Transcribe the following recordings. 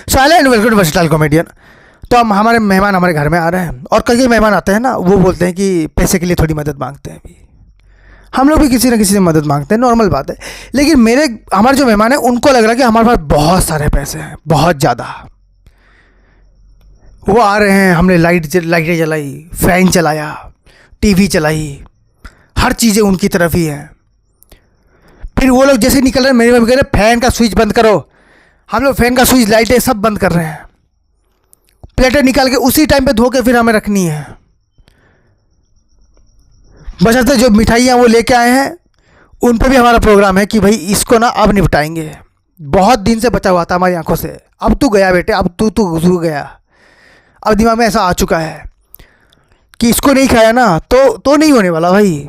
Silent welcome versatile comedian. तो हम हमारे मेहमान हमारे घर में आ रहे हैं और कई मेहमान आते हैं ना, वो बोलते हैं कि पैसे के लिए थोड़ी मदद मांगते हैं। अभी हम लोग भी किसी न किसी से मदद मांगते हैं, नॉर्मल बात है। लेकिन हमारे जो मेहमान हैं उनको लग रहा है कि हमारे पास बहुत सारे पैसे हैं, बहुत ज़्यादा। वो आ रहे हैं, हमने लाइटें जलाई, फ़ैन चलाया, टीवी चलाई, हर चीज़ें उनकी तरफ ही हैं। फिर वो लोग जैसे निकल रहे हैं, मेरी मम्मी कह रहे फैन का स्विच बंद करो। हम लोग फैन का स्विच, लाइटें सब बंद कर रहे हैं। प्लेटें निकाल के उसी टाइम पे धो के फिर हमें रखनी है। बशर्ते जो मिठाइयाँ वो लेके आए हैं उन पे भी हमारा प्रोग्राम है कि भाई इसको ना अब निपटाएंगे। बहुत दिन से बचा हुआ था हमारी आंखों से, अब तू गया बेटे, अब तू गया। अब दिमाग में ऐसा आ चुका है कि इसको नहीं खाया ना तो नहीं होने वाला भाई,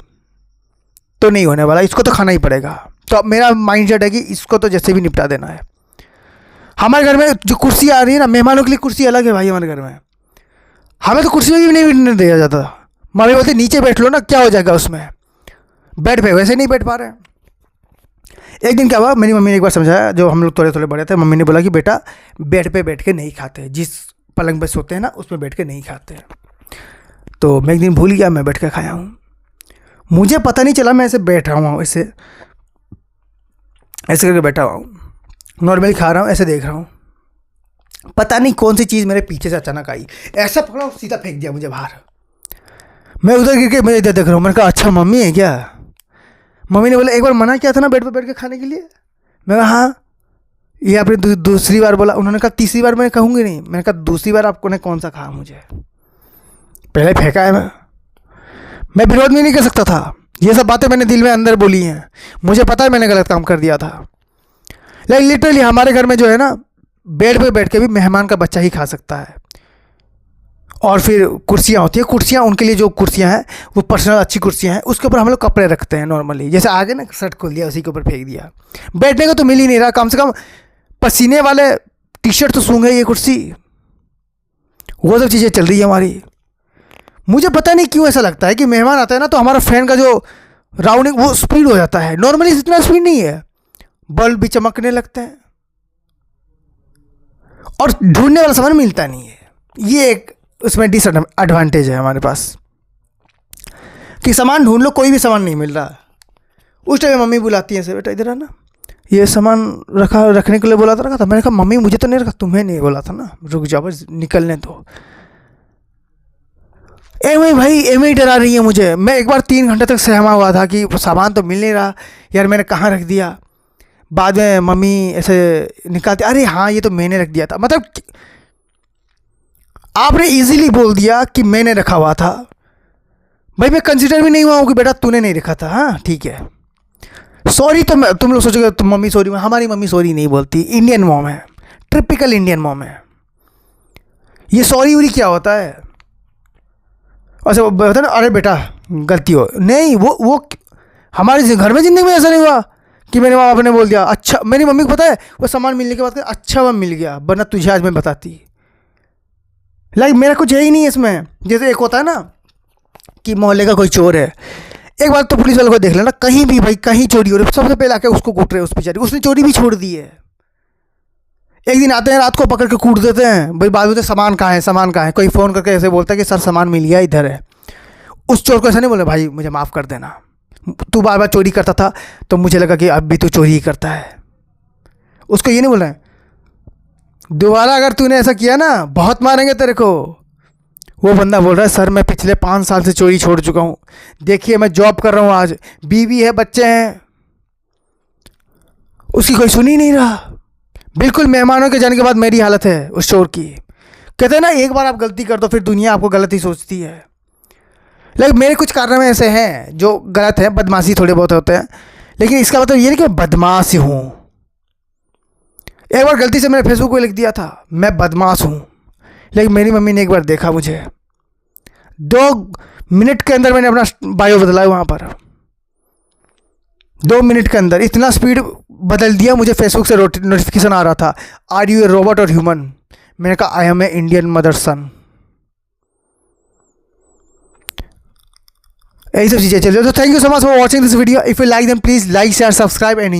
तो नहीं होने वाला, इसको तो खाना ही पड़ेगा। तो अब मेरा माइंड सेट है कि इसको तो जैसे भी निपटा देना है। हमारे घर में जो कुर्सी आ रही है ना, मेहमानों के लिए कुर्सी अलग है भाई। हमारे घर में हमें तो कुर्सी में भी नहीं बैठने दिया जाता। मम्मी बोलते नीचे बैठ लो ना, क्या हो जाएगा उसमें, बेड पे वैसे नहीं बैठ पा रहे हैं। एक दिन क्या हुआ, मेरी मम्मी ने एक बार समझाया, जो हम लोग थोड़े थोड़े बड़े थे, मम्मी ने बोला कि बेटा बेड पे बैठ के नहीं खाते, जिस पलंग पे सोते हैं ना उसमें बैठ के नहीं खाते। तो मैं एक दिन भूल गया, मैं बैठ के खाया हूँ। मुझे पता नहीं चला, मैं ऐसे बैठा हुआ हूँ, ऐसे करके बैठा हुआ हूँ, नॉर्मली खा रहा हूँ, ऐसे देख रहा हूँ। पता नहीं कौन सी चीज़ मेरे पीछे से अचानक आई, ऐसा पकड़ा और सीधा फेंक दिया मुझे बाहर। मैं उधर गिर के मैं इधर देख रहा हूँ। मैंने कहा अच्छा मम्मी है क्या? मम्मी ने बोला एक बार मना किया था ना बेड पे बैठ के खाने के लिए। मैं कहा हाँ। ये आपने दूसरी बार बोला। उन्होंने कहा तीसरी बार मैं कहूँगी नहीं। मैंने कहा दूसरी बार आपको ने कौन सा कहा मुझे, पहले फेंका है। मैं विरोध भी नहीं कर सकता था। ये सब बातें मैंने दिल में अंदर बोली हैं, मुझे पता है मैंने गलत काम कर दिया था। लेकिन लिटरली हमारे घर में जो है ना, बेड पे बैठ के भी मेहमान का बच्चा ही खा सकता है। और फिर कुर्सियाँ होती हैं, कुर्सियाँ उनके लिए जो कुर्सियाँ हैं वो पर्सनल अच्छी कुर्सियाँ हैं, उसके ऊपर हम लोग कपड़े रखते हैं नॉर्मली। जैसे आगे ना शर्ट खोल दिया, उसी के ऊपर फेंक दिया। बैठने को तो मिल ही नहीं रहा, कम से कम पसीने वाले टी शर्ट तो सूंघे ये कुर्सी। वो सब चीज़ें चल रही है हमारी। मुझे पता नहीं क्यों ऐसा लगता है कि मेहमान आता है ना तो हमारा फैन का जो राउंडिंग वो स्पीड हो जाता है। नॉर्मली इतना स्पीड नहीं है, बल्ब भी चमकने लगते हैं और ढूंढने वाला सामान मिलता नहीं है। ये एक उसमें डिसएडवांटेज है हमारे पास कि सामान ढूंढ लो, कोई भी सामान नहीं मिल रहा। उस टाइम मम्मी बुलाती है, से बेटा इधर आना, ये सामान रखने के लिए बोला था। मैंने कहा मम्मी मुझे तो नहीं रखा, तुम्हें नहीं बोला था ना, रुक जाओ बस निकलने दो। एवं भाई एवं ही डरा रही है मुझे। मैं एक बार 3 घंटे तक सहमा हुआ था कि सामान तो मिल नहीं रहा यार, मैंने कहाँ रख दिया। बाद में मम्मी ऐसे निकालती, अरे हाँ ये तो मैंने रख दिया था। मतलब आपने इजीली बोल दिया कि मैंने रखा हुआ था। भाई मैं कंसिडर भी नहीं हुआ हूँ कि बेटा तूने नहीं रखा था। हाँ ठीक है, सॉरी। तो तुम लोग सोचोगे तुम मम्मी सॉरी, हमारी मम्मी सॉरी नहीं बोलती। इंडियन मॉम है, टिपिकल इंडियन मॉम है। ये सॉरी वॉरी क्या होता है? अच्छा वो होता है ना, अरे बेटा गलती हो नहीं। वो हमारे घर में ज़िंदगी में ऐसा नहीं हुआ कि मेरे माँ बाप ने बोल दिया अच्छा। मेरी मम्मी को पता है, वो सामान मिलने के बाद अच्छा वह मिल गया, वरना तुझे आज मैं बताती। लाइक मेरा कुछ है ही नहीं है इसमें। जैसे एक होता है ना कि मोहल्ले का कोई चोर है, एक बार तो पुलिस वाले को देख लेना, कहीं भी भाई कहीं चोरी हो रही है सबसे पहले आके उसको कूट रहे हैं, उस बेचारी उसने चोरी भी छोड़ दी है। एक दिन आते हैं रात को पकड़ के कूट देते हैं। भाई बाद में सामान कहाँ है, सामान कहाँ है? कोई फ़ोन करके ऐसे बोलता है कि सर सामान मिल गया इधर है। उस चोर को ऐसा नहीं बोले भाई मुझे माफ़ कर देना, तू बार बार चोरी करता था तो मुझे लगा कि अब भी तू चोरी ही करता है। उसको ये नहीं बोलना है दोबारा अगर तूने ऐसा किया ना बहुत मारेंगे तेरे को। वो बंदा बोल रहा है सर मैं पिछले 5 साल से चोरी छोड़ चुका हूँ, देखिए मैं जॉब कर रहा हूँ, आज बीवी है बच्चे हैं। उसकी कोई सुन ही नहीं रहा। बिल्कुल मेहमानों के जाने के बाद मेरी हालत है उस चोर की। कहते हैं ना एक बार आप गलती कर दो फिर दुनिया आपको गलत ही सोचती है। लेकिन मेरे कुछ कारनामे ऐसे हैं जो गलत हैं, बदमाशी थोड़े बहुत होते हैं, लेकिन इसका मतलब ये नहीं कि मैं बदमाश हूँ। एक बार गलती से मैंने फेसबुक पे लिख दिया था मैं बदमाश हूँ, लेकिन मेरी मम्मी ने एक बार देखा मुझे, 2 मिनट के अंदर मैंने अपना बायो बदला है वहाँ पर। 2 मिनट के अंदर इतना स्पीड बदल दिया। मुझे फेसबुक से नोटिफिकेशन आ रहा था, आर यू ए रोबोट और ह्यूमन? मैंने कहा I am a Indian mother son. यही सब चीज़ें चल रही है। तो thank you so much for watching this video. If you like them please like share subscribe and